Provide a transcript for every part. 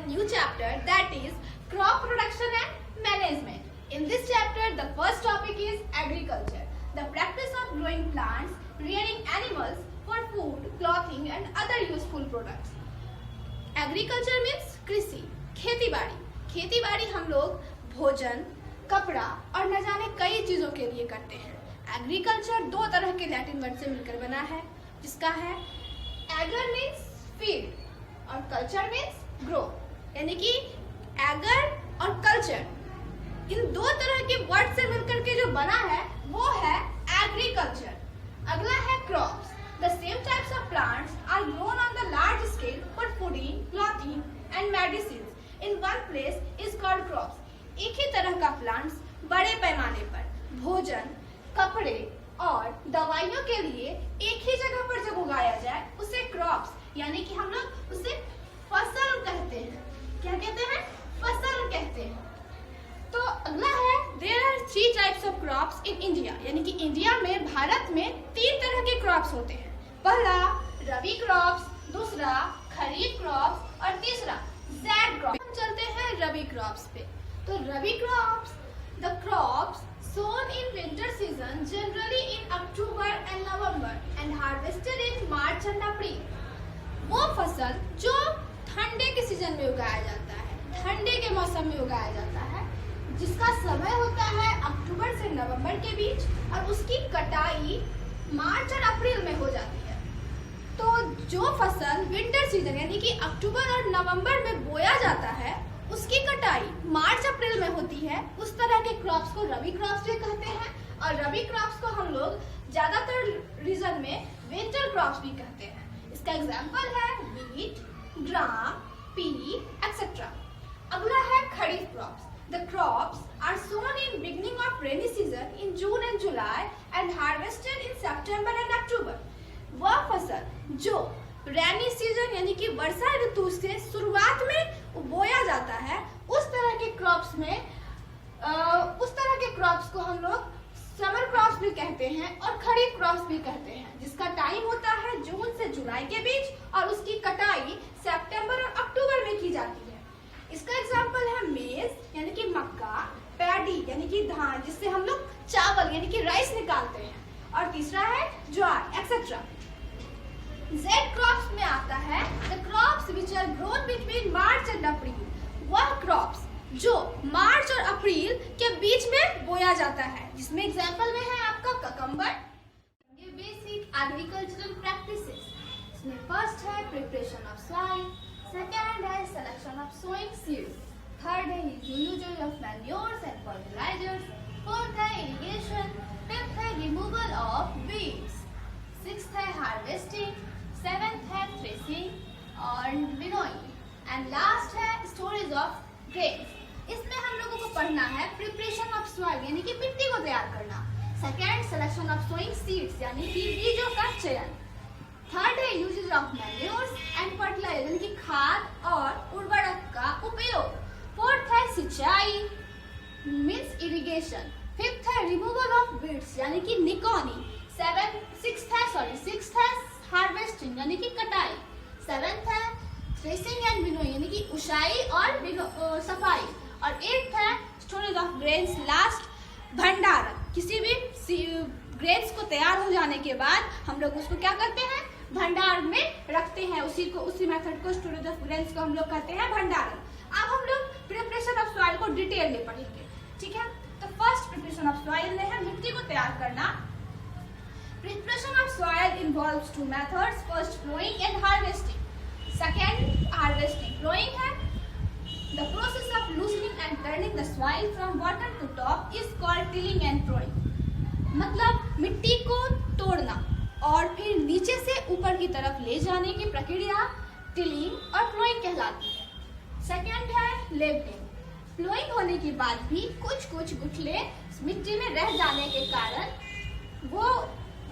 new chapter, that is crop production and management. In this chapter, the first topic is agriculture, the practice of growing plants, rearing animals for food, clothing and other useful products. Agriculture means कृषि, खेती बाड़ी. खेती बाड़ी हम लोग भोजन, कपड़ा और न जाने कई चीजों के लिए करते हैं. एग्रीकल्चर दो तरह के लैटिन वर्ड से मिलकर बना है, जिसका है एगर मीन्स फीड और कल्चर मीन्स ग्रो. यानी कि एगर और कल्चर इन दो तरह के वर्ड से मिलकर के जो बना है वो है एग्रीकल्चर. अगला है crops. The same types of plants are grown on the large scale for fooding, clothing and medicines in one place is called crops. एक ही तरह का प्लांट्स बड़े पैमाने पर भोजन, कपड़े और दवाइयों के लिए एक ही जगह पर जब उगाया जाए उसे क्रॉप्स यानी कि हम लोग उसे फसल कहते हैं. क्या कहते हैं? फसल कहते हैं. तो अगला है there are 3 types of crops in India. यानी कि इंडिया में, भारत में 3 तरह के क्रॉप्स होते हैं. पहला रबी क्रॉप्स, दूसरा खरीफ क्रॉप्स और तीसरा ज़ैड क्रॉप. हम चलते हैं रबी क्रॉप्स पे. तो rabi crops, the crops sown in winter season generally in October and November and harvested in March and April. वो फसल जो ठंडे के सीजन में उगाया जाता है, ठंडे के मौसम में उगाया जाता है, जिसका समय होता है अक्टूबर से नवंबर के बीच और उसकी कटाई मार्च और अप्रैल में हो जाती है. तो जो फसल विंटर सीजन यानी कि अक्टूबर और नवंबर में बोया जाता है उसकी कटाई मार्च अप्रैल में होती है. उस तरह के क्रॉप्स को रबी क्रॉप्स भी कहते हैं और रबी क्रॉप्स को हम लोग ज्यादातर रीजन में विंटर क्रॉप्स भी कहते हैं. इसका एग्जांपल है व्हीट, ग्राम, पी एक्सेट्रा. अगला है खरीफ crops. The crops are sown in beginning of rainy season in June and July and harvested in September and October. वह फसल जो रैनी सीजन यानी कि वर्षा ऋतु से शुरुआत में बोया जाता है उस तरह के क्रॉप्स को हम लोग समर क्रॉप्स भी कहते हैं और खरीफ क्रॉप्स भी कहते हैं, जिसका टाइम होता है जून से जुलाई के बीच और उसकी कटाई सितंबर और अक्टूबर में की जाती है. इसका एग्जाम्पल है मेज यानी कि मक्का, पैडी यानी कि धान जिससे हम लोग चावल यानी कि राइस निकालते हैं और तीसरा है ज्वार एक्सेट्रा. ज़ैड क्रॉप्स में आता है the crops which are grown between March and April. वह क्रॉप्स जो मार्च और अप्रैल के बीच में बोया जाता है, जिसमें एग्जाम्पल में है आपका ककम्बर. ये बेसिक एग्रीकल्चरल प्रैक्टिसेस. इसमें फर्स्ट है प्रिपरेशन ऑफ सॉइल, सेकंड है selection of sowing seeds, third है usage of manures and fertilisers, fourth है इरिगेशन, फिफ्थ है रिमूवल ऑफ वीड्स, सिक्स्थ है हार्वेस्टिंग, सेवेंथ है थ्रेसिंग और विनोइंग एंड लास्ट है स्टोरेज ऑफ ग्रेन्स. इसमें हम लोगों को पढ़ना है प्रिपरेशन ऑफ सॉइल यानी कि मिट्टी को तैयार करना, second selection of sowing seeds यानी कि बीजों का चयन, थर्ड है usage of manures and fertiliser यानी कि खाद और उर्वरक का उपयोग, फोर्थ है सिंचाई मीन्स इरिगेशन, फिफ्थ है रिमूवल ऑफ वीड्स यानी कि निकौनी, सिक्स्थ है हार्वेस्टिंग यानी कि कटाई, सेवेंथ है थ्रेसिंग एंड विनोइंग यानी कि उशाई और सफाई और एट्थ है स्टोरेज ऑफ ग्रेन्स लास्ट भंडारण. किसी भी ग्रेन्स को तैयार हो जाने के बाद हम लोग उसको क्या करते हैं? भंडारण में रखते हैं. उसी मेथड को स्टोरेज ऑफ ग्रेन्स को हम लोग कहते हैं भंडारण. अब हम लोग प्रिपरेशन ऑफ सॉइल को डिटेल में पढ़ेंगे. ठीक है, तो फर्स्ट प्रिपरेशन ऑफ सॉइल में है मिट्टी को तैयार करना. Preparation of soil involves 2 methods. First, plowing and harvesting. Second, harvesting. Plowing है the process of loosening and turning the soil from bottom to top is called tilling and plowing. मतलब मिट्टी को तोड़ना और फिर नीचे से ऊपर की तरफ ले जाने की प्रक्रिया टिलिंग और प्लोइंग कहलाती है. सेकेंड है लेवलिंग. प्लोइंग होने के बाद भी कुछ गुठले मिट्टी में रह जाने के कारण वो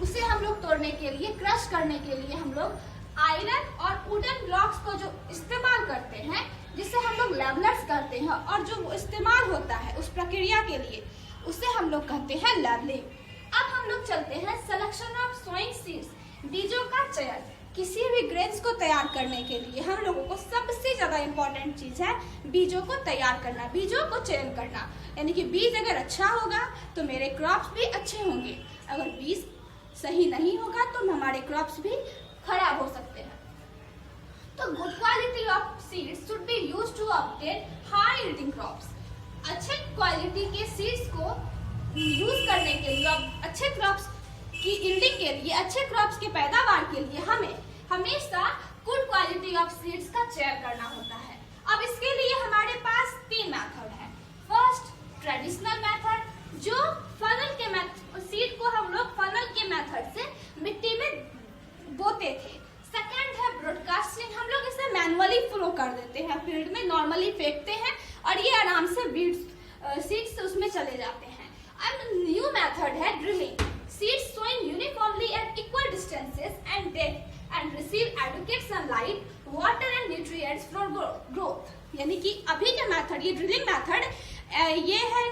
उसे हम लोग तोड़ने के लिए, क्रश करने के लिए हम लोग आयरन और वुडन ब्लॉक्स को जो इस्तेमाल करते हैं, जिसे हम लोग लेवलर्स करते हैं और जो इस्तेमाल होता है उस प्रक्रिया के लिए, उसे हम लोग कहते हैं लेवलिंग. अब हम लोग चलते हैं सिलेक्शन ऑफ सोइंग सीड्स, बीजों का चयन. किसी भी ग्रेन्स को तैयार करने के लिए हम लोगों को सबसे ज़्यादा इम्पॉर्टेंट चीज़ है बीजों को तैयार करना, बीजों को चयन करना। यानी कि बीज अगर अच्छा होगा तो मेरे क्रॉप्स भी अच्छे होंगे, अगर बीज सही नहीं होगा तो हमारे क्रॉप्स भी खराब हो सकते हैं। तो good quality of seeds should be used to obtain high yielding crops. अच्छे क्वालिटी के सीड्स को यूज करने के लिए, अच्छे क्रॉप्स की यील्डिंग के लिए, अच्छे क्रॉप्स की पैदावार के लिए हमें हमेशा गुड क्वालिटी ऑफ सीड्स का चयन करना होता है। अब इसके लिए हमारे पास 3 मेथड है। फर्स्ट, ट्रेडिशनल मेथड, जो फनल के सीड को हम लोग फनल के मेथड से मिट्टी में बोते थे। सेकंड है ब्रॉडकास्टिंग, हम लोग इसे मैनुअली फ्लो कर देते हैं, फील्ड में नॉर्मली फेंकते हैं और ये आराम से सीड्स उसमें चले जाते हैं। अब न्यू मेथड है drilling, seeds sowing uniformly at equal distances and depth and receive adequate sunlight, water and nutrients for growth। यानी कि अभी के मेथड, ये ड्रिलिंग मेथड, ये है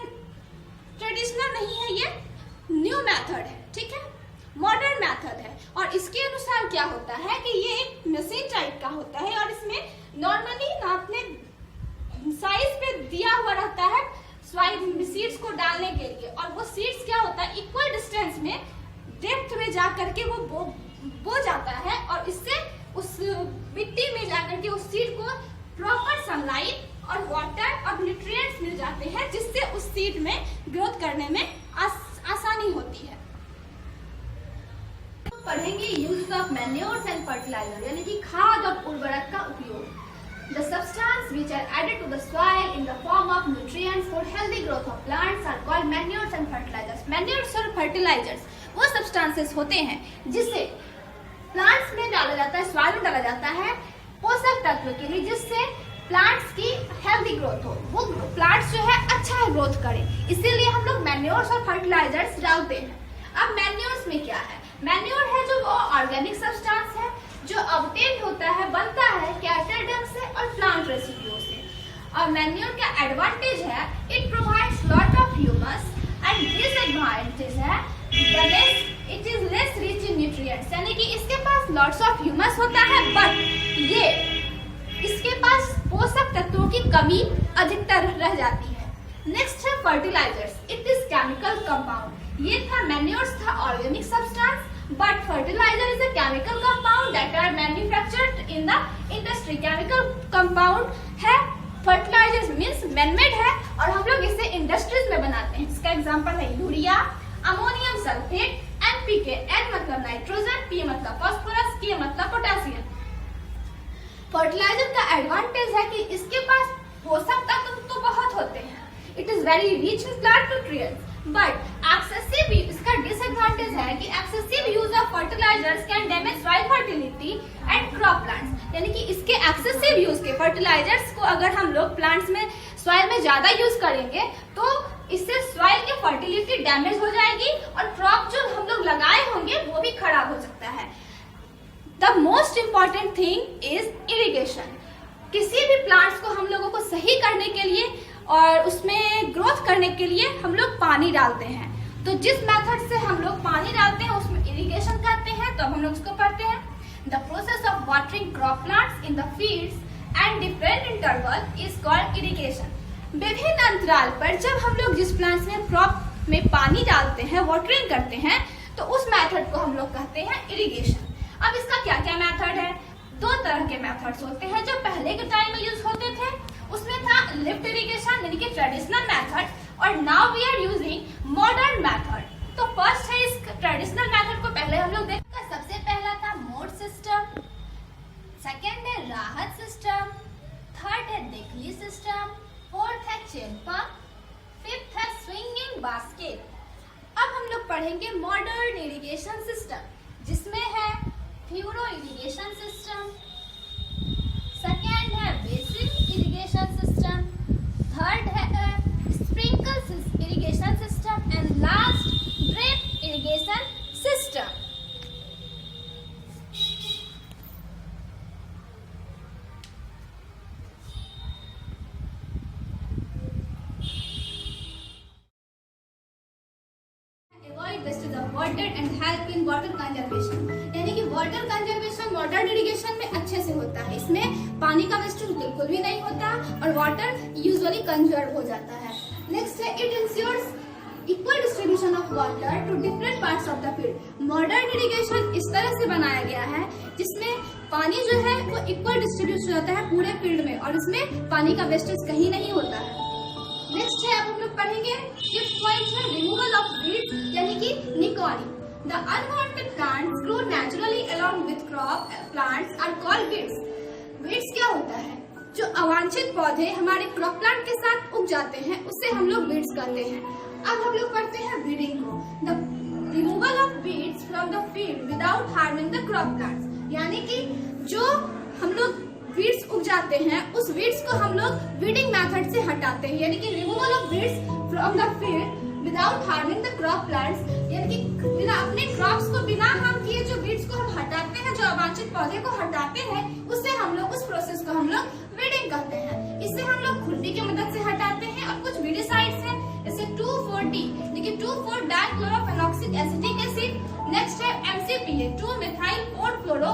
ट्रेडिशनल नहीं है, ये न्यू मेथड है, ठीक है, मॉडर्न मेथड है। और इसके अनुसार क्या होता है कि ये एक मशीन टाइप का होता है और इसमें नॉर्मली अपने साइज पे दिया हुआ रहता है सीड्स को डालने के लिए, और वो सीड्स क्या होता है इक्वल डिस्टेंस में डेप्थ में जा करके वो बो जाता है और इससे उस मिट्टी में जा करके उस सीड को प्रॉपर सनलाइट और वाटर और न्यूट्रिएंट्स मिल जाते हैं, जिससे उस सीड में ग्रोथ करने में आसानी होती है। पढ़ेंगे use of manures and fertiliser, यानी कि खाद और उर्वरक का उपयोग। The substances which are added to the soil in the form of nutrients for healthy growth of plants are called manures and fertilizers। Manures और fertilizers वो substances होते हैं जिसे plants में डाला जाता है, soil में डाला जाता है पोषक तत्व के लिए, जिससे plants की healthy growth हो, वो plants जो है अच्छा ग्रोथ करे, इसीलिए हम लोग manures और fertilizers डालते हैं। अब manures में क्या है? manure है जो वो ऑर्गेनिक सब्सटेंस है जो ऑब्टेन होता है, बनता है कैटल डंग से और प्लांट रेसिड्यू से। और मैन्योर का एडवांटेज है it provides lot of humus and disadvantage है it is less rich in nutrients, यानी कि इसके पास लॉट्स ऑफ ह्यूमस होता है बट ये इसके पास पोषक तत्वों की कमी अधिकतर रह जाती है। नेक्स्ट है fertilisers, it is chemical compound. ये था मैन्योर्स था organic substance, but fertilizer is a chemical compound that are manufactured in the industry। chemical compound है, fertilizers means man-made है और हम लोग इसे इंडस्ट्रीज में बनाते हैं। इसका एग्जांपल है urea, ammonium sulphate, NPK, N मतलब नाइट्रोजन, P मतलब फास्फोरस, K मतलब पोटेशियम। फर्टिलाइजर का एडवांटेज है कि इसके पास पोषक तत्व तो बहुत होते हैं, it is very rich in plant nutrients, but excessive इसका डिसएडवांटेज है कि excessive use of fertilisers can damage soil fertility and crop plants. यानी कि इसके एक्सेसिव यूज के फर्टिलाइजर्स को अगर हम लोग प्लांट्स में सॉइल में ज्यादा यूज करेंगे तो इससे सॉइल की फर्टिलिटी डैमेज हो जाएगी और क्रॉप जो हम लोग लगाए होंगे वो भी खराब हो सकता है। The most important thing is irrigation. किसी भी प्लांट्स को हम लोगों को सही करने के लिए और उसमें ग्रोथ करने के लिए हम लोग पानी डालते हैं, तो जिस मेथड से हम लोग पानी डालते हैं उसमें इरिगेशन कहते हैं। तो हम लोग इसको पढ़ते हैं, the process of watering crop plants in the fields and different interval is called irrigation. विभिन्न अंतराल पर जब हम लोग जिस प्लांट्स में क्रॉप में पानी डालते हैं, वाटरिंग करते हैं, तो उस मेथड को हम लोग कहते हैं इरिगेशन। अब इसका क्या क्या मेथड है? 2 तरह के मेथड्स होते हैं। जो पहले के टाइम में यूज होते थे उसमें था लिफ्ट इरिगेशन यानी कि ट्रेडिशनल मेथड, और now we are using modern method. तो फर्स्ट है इस ट्रेडिशनल मेथड को पहले हम लोग देखते हैं। सबसे पहला था मोड सिस्टम, सेकेंड है राहत सिस्टम, थर्ड है देखली सिस्टम, फोर्थ है चेन पंप, फिफ्थ है स्विंगिंग बास्केट। अब हम लोग पढ़ेंगे मॉडर्न इरिगेशन सिस्टम, जिसमें है फ्यूरो इरिगेशन सिस्टम, सेकेंड है बेसिक इरिगेशन सिस्टम, थर्ड है sprinkle irrigation system and last drip irrigation system. Avoid wastage of water hydrate and help in water conservation. यानी कि वाटर कंजर्वेशन वाटर इरिगेशन में अच्छे से होता है। इसमें पानी का वेस्टेज बिल्कुल भी नहीं होता और वाटर यूजुअली कंजर्व हो जाता है। नेक्स्ट है it ensures equal distribution of water to different parts of the field. Modern irrigation इस तरह से बनाया गया है जिसमें पानी जो है वो इक्वल डिस्ट्रीब्यूट होता है पूरे फील्ड में और इसमें पानी का वेस्टेज कहीं नहीं होता है। नेक्स्ट है अब हम लोग पढ़ेंगे फिफ्थ पॉइंट है रिमूवल ऑफ वीड्स यानी कि निकॉनी। The unwanted plants grow naturally along with crop plants are called weeds. Weeds क्या होता है? जो अवांछित पौधे हमारे क्रॉप प्लांट के साथ उग जाते हैं उससे हम लोग वीड्स कहते हैं। अब हम लोग पढ़ते हैं वीडिंग को। The removal of weeds from the field without harming the crop plants. यानी कि जो हम लोग वीड्स उग जाते हैं उस वीड्स को हम लोग वीडिंग मेथड से हटाते हैं। यानी कि removal of weeds from the field without harming the crop plants. यानी कि बिना अपने क्रॉप्स को बिना हार्म किए जो वीड्स को हम हटाते हैं, जो अवांछित पौधे को हटाते हैं, उससे हम लोग उस प्रोसेस को हम लोग वीडिंग कहते हैं। इससे हम लोग खुरपी की मदद से हटाते हैं और कुछ वीडिसाइड्स हैं जैसे 2,4-D देखिए 2,4-डाइक्लोरोफेनॉक्सिक एसिटिक एसिड। नेक्स्ट है MCPA 2-methyl-4-fluoro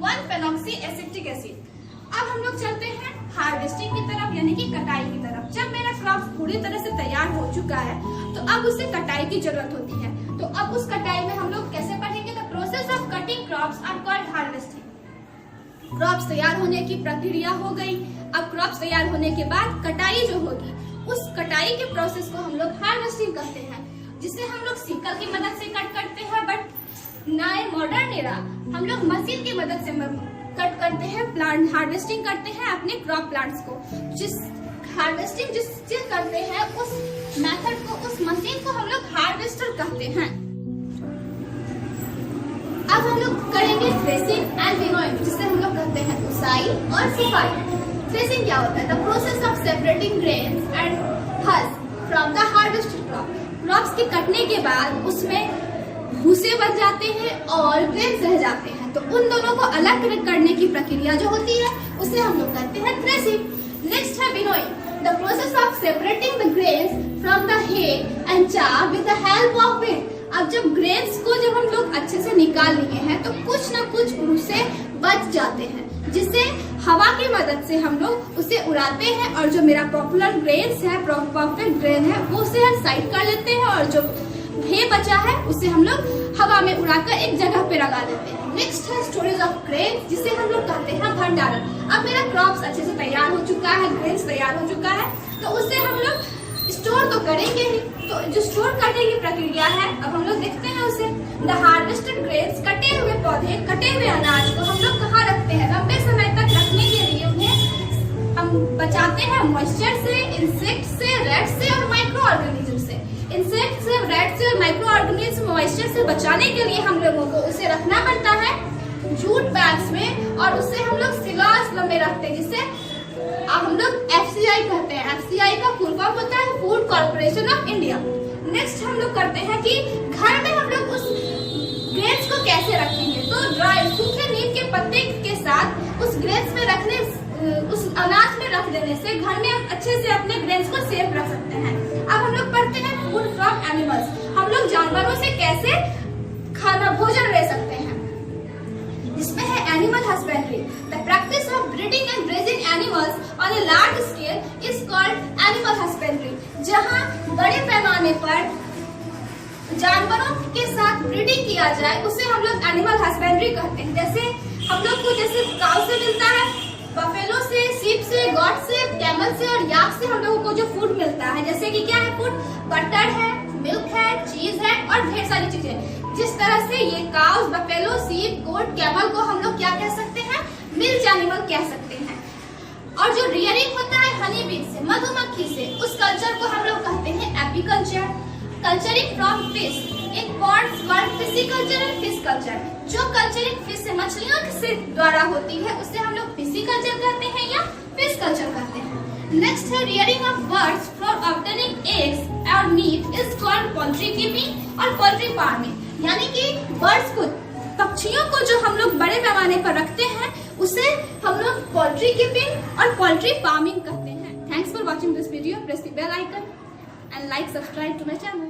1-phenoxy-acetic एसिड। अब हम लोग चलते हैं हार्वेस्टिंग की तरफ यानी कि कटाई की तरफ। जब मेरा क्रॉप पूरी तरह से तैयार हो चुका है तो अब उसे कटाई की जरूरत होती है। तो अब उस कटाई में हम लोग कैसे पढ़ेंगे? The process of cutting crops are called harvesting. Crops तैयार होने की प्रक्रिया हो गई। अब क्रॉप्स तैयार होने के बाद कटाई जो होगी उस कटाई के प्रोसेस को हम लोग हार्वेस्टिंग कहते हैं, जिसे हम लोग सिकल की मदद से कट करते हैं। बट नए मॉडर्न एरा हम लोग मशीन की मदद से कट करते हैं, प्लांट हार्वेस्टिंग करते हैं अपने क्रॉप प्लांट्स को। जिस हार्वेस्टिंग जिससे करते हैं उस मेथड को, उस मशीन को हम लोग हार्वेस्टर कहते हैं। अब हम लोग करेंगे थ्रेसिंग एंड विनोइंग, जिसे हम लोग कहते हैं उसाई और सफाई। थ्रेसिंग क्या होता है? The process of separating grains and husk from the harvested crop. Crops के कटने के बाद उसमें भूसे बच जाते हैं और ग्रेन्स रह जाते हैं, तो उन दोनों को अलग करने की प्रक्रिया जो होती है उसे हम लोग कहते हैं थ्रेसिंग। नेक्स्ट है winnowing, the process of separating the grains from the hay and chaff with the help of wind. अब जब ग्रेन्स को जब हम लोग अच्छे से निकाल लिए हैं तो कुछ न कुछ उनसे बच जाते हैं, जिससे हवा की मदद से हम लोग उसे उड़ाते हैं और जो मेरा पॉपुलर ग्रेन्स है, परफेक्ट ग्रेन है, वो उसे हम साइड कर लेते हैं और जो हे बचा है उसे हम लोग हवा में उड़ाकर एक जगह पे लगा देते हैं। नेक्स्ट है स्टोरेज ऑफ ग्रेन, जिसे हम लोग कहते हैं भंडारण। अब मेरा क्रॉप्स अच्छे से तैयार हो चुका है, ग्रेन्स तैयार हो चुका है, तो उसे हम लोग स्टोर तो करेंगे ही। तो जो स्टोर करने की प्रक्रिया है अब हम लोग देखते हैं उसे। द हार्वेस्टेड ग्रेन्स, कटे हुए पौधे, कटे हुए अनाज को हम लोग कहाँ रखते हैं? लंबे समय तक रखने के लिए उन्हें हम बचाते हैं मॉइस्चर से, इंसेक्ट से, रेट से और माइक्रो ऑर्गेनिज्म से। इंसेक्ट से, रेट से और माइक्रो ऑर्गेनिज्म मॉइस्चर से बचाने के लिए हम लोगों को उसे रखना पड़ता है जूट बैग्स में और उससे हम लोग सिलास में रखते हैं, जिससे हम लोग FCI कहते हैं। FCI का फुल फॉर्म होता है food corporation of India. Next हम लोग करते हैं कि घर में हम लोग उस ग्रेन्स को कैसे रखेंगे। तो ड्राई सूखे नीम के पत्ते के साथ उस ग्रेन्स में रखने, उस अनाज में रख देने से घर में हम अच्छे से अपने ग्रेन्स को सेफ रख सकते हैं। अब हम लोग पढ़ते हैं फूड फ्रॉम एनिमल्स। हम लोग जानवरों से कैसे खाना भोजन ले सकते हैं, जिसमें है animal husbandry. The practice of breeding and raising animals on a large scale is called animal husbandry. जहां बड़े पैमाने पर जानवरों के साथ ब्रीडिंग किया जाए उसे हम लोग एनिमल हस्बेंड्री कहते हैं। जैसे हम लोग को जैसे काउ से मिलता है, बफेलो से, सीप से, गॉट से, कैमल से और याक से हम लोगों को जो फूड मिलता है, जैसे कि क्या है फूड? बटर है, मिल्क है, चीज है और ढेर सारी चीजें। जिस तरह से ये काउस, बफेलो, सीप, गोट, कैमल को हम लोग क्या कह सकते हैं? मिल्क एनिमल कह सकते हैं। और जो रियरिंग होता है हनी बी से, मधुमक्खी से, उस कल्चर को हम लोग कहते हैं apiculture. Culturing from fish in ponds called fishiculture and fish culture. जो कल्चरिंग फिश से, मछलियों से द्वारा होती है उसे हम लोग फिशिकल्चर कहते हैं या फिश कल्चर कहते हैं। नेक्स्ट है rearing of birds for obtaining eggs और meat is called poultry keeping और पोल्ट्री फार्मिंग। यानी कि बर्ड्स को, पक्षियों को जो हम लोग बड़े पैमाने पर रखते हैं उसे हम लोग पोल्ट्री कीपिंग और पोल्ट्री फार्मिंग कहते हैं। Thanks for watching this video. Press the bell icon and like, subscribe to my channel.